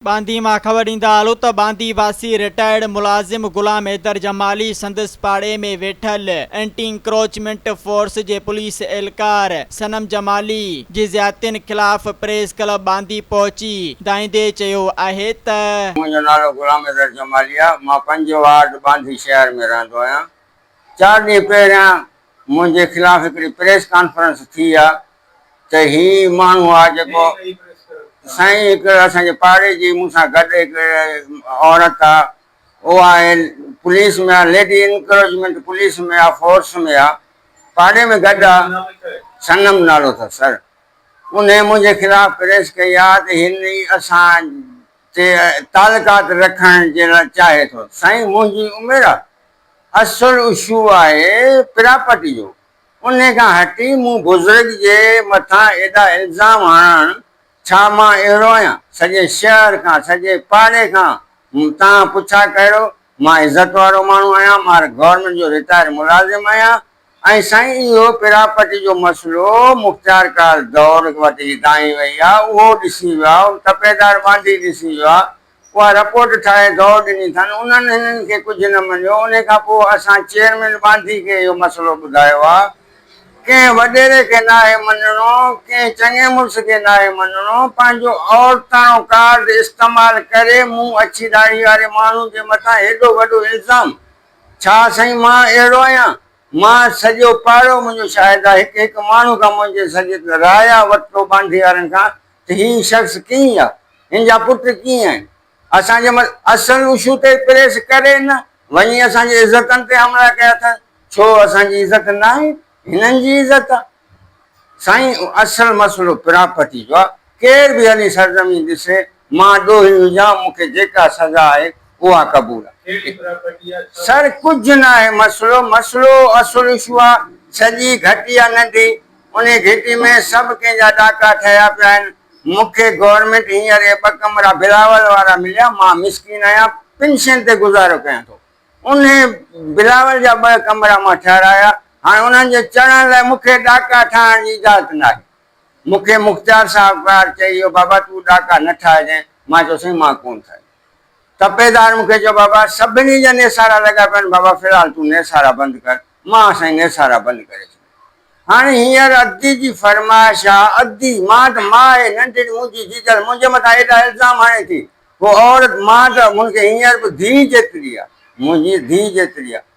बांदी मां ख़बर ईंदा हलो त बांदी वासी रिटायर्ड मुलाज़िम गुलाम हैदर जमाली संदसि पाड़े में वेठल एंटी इंक्रोचमेंट फोर्स जे पुलिस एहलकार सनम जमाली जी ज़्यादतियुनि ख़िलाफ़ प्रेस क्लब बांदी पहुची दाईंदे चयो आहे त मुंहिंजो नालो गुलाम हैदर जमाली आहे। मां 5 वार्ड बांदी शहर में रहंदो आहियां। 4 ॾींहं पहिरियां मुंहिंजे ख़िलाफ़ हिकिड़ी प्रेस कॉन्फ्रेंस थी आहे त ही माण्हू आहे जेको साईं हिकु असांजे पाड़े जी मूंसां गॾु हिकु औरत आहे, उहा आहे पुलिस में आहे, लेडी इंकरेजमेंट पुलिस में आहे, फोर्स में आहे, पाड़े में गॾु आहे, सनम नालो अथसि सर। उन मुंहिंजे ख़िलाफ़ प्रेस कई आहे त हिन असां ते तालुकात रखण जे लाइ चाहे थो। साईं मुंहिंजी उमिरि आहे, असुलु इशू आहे प्रॉपर्टी जो। उन खां हटी मूं बुज़ुर्ग जे मथां एॾा इल्ज़ाम हणण, छा मां अहिड़ो आहियां? सॼे शहर खां सॼे पाड़े खां तव्हां पुछा कयो। मां इज़त वारो माण्हू आहियां, मां गवर्नमेंट जो रिटायर मुलाज़िम आहियां। ऐं साईं इहो प्रॉपर्टी जो मसइलो मुख़्तियार काल दौर वटि दाई वई आहे, उहो ॾिसी वियो आहे, तपेदार बांदी ॾिसी वियो आहे, उहा रिपोर्ट ठाहे दौर ॾिनी अथनि। उन्हनि हिननि खे कुझु न मञियो। उन खां पोइ असां चेयरमैन बांदी खे इहो मसइलो ॿुधायो आहे। कंहिं वॾेरे खे न आहे मञिणो, कंहिं चङे मुड़ुस खे न आहे मञिणो, पंहिंजो औरताणो कार्ड इस्तेमालु करे मूं अछी दाढ़ी वारे माण्हू जे मथां हेॾो वॾो इल्ज़ाम। छा साईं मां अहिड़ो आहियां? मां सॼो पाड़ो मुंहिंजो शायदि आहे, हिकु हिकु माण्हू खां मुंहिंजे सॼे राया वरितो बांदी वारनि खां त हीउ शख़्स कीअं आहे, हिन जा पुट कीअं आहिनि। असांजे असुलु इशू ते प्रेस करे न वञी असांजी इज़तनि ते हमला कया अथनि। छो असांजी इज़त न आहे? हिननि जी इज़त आहे। साईं असुलु मसइलो प्रॉपर्टी जो आहे। केर बि हली सरज़मीन ॾिसे, मां ॾोही हुजां, मूंखे जेका सज़ा आहे उहा क़बूल आहे सर। कुझु न आहे मसइलो, मसइलो असुलु इशू आहे सॼी घटी आहे नंढी। उन घिटी में सभु कंहिंजा ॾाका ठहिया पिया आहिनि। मूंखे गवर्नमेंट हींअर 2 कमरा बिलावल वारा मिलिया। मां मिसकिन आहियां, पेंशन ते गुज़ारो कयां थो। उन बिलावल जा 2 कमरा मां ठाहिराया। हाणे उन्हनि जे चढ़ण लाइ मूंखे ॾाका ठाहिण जी इजाज़त न आहे। मूंखे मुख़्तियार साहबकार चई बाबा तूं ॾाका न ठाहिजांइ। मां चयोसीं मां कोन ठाहे। तपेदार मूंखे चयो बाबा सभिनी जा नेसारा लॻा पिया आहिनि, बाबा फ़िलहाल तूं नेसारा बंदि कर। मां साईं नेसारा बंदि करे छॾिया। हाणे हींअर अदी जी फरमाइश आहे, अदी मां त मां आहे नंढड़ी मुंहिंजी जीजल मुंहिंजे मथां एॾा इल्ज़ाम हणे थी। उहो औरत मां त मूंखे हींअर बि धीउ जेतिरी आहे, मुंहिंजी धीउ जेतिरी आहे।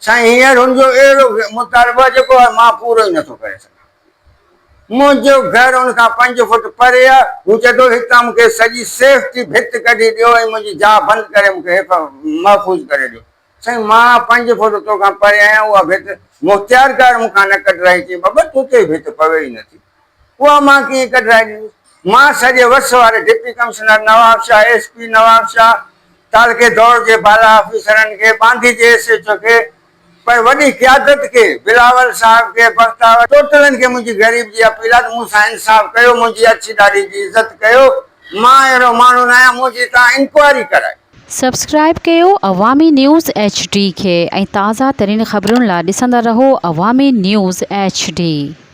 साईं हींअर हुनजो अहिड़ो मुतालबो जेको आहे मां पूरो ई नथो करे सघां। मुंहिंजो घर उन खां 5 फुट परे आहे। हू चए थो हितां मूंखे सॼी सेफ्टी भित कढी ॾियो ऐं मुंहिंजी जाइ बंदि करे मूंखे महफ़ूज़ करे ॾियो। साईं मां 5 फुट तोखां परे आहियां। उहा भित मुख़्तियार कार मूंखां न कढराई। चई बाबा तोते भित पवे ई नथी, उहा मां कीअं कढराए ॾींदुसि। मां सॼे वस वारे deputy commissioner Nawab Shah, SP Nawab Shah, तालुके दौर जे बाला ऑफिसरनि खे, बांदी जे SHO खे, पर वॾी क़यादत खे, बिलावल साहब खे, बख्तावर टोटलनि खे मुंहिंजी ग़रीब जी अपील आहे त मूंसां इंसाफ़ कयो, मुंहिंजी अछी ॾाढी जी इज़त कयो। मां अहिड़ो माण्हू न आहियां, मुंहिंजी तव्हां इंक्वायरी करायो। सब्सक्राइब कयो अवामी न्यूज़ HD खे ऐं ताज़ा तरीन ख़बरुनि लाइ ॾिसंदा रहो अवामी न्यूज़ HD।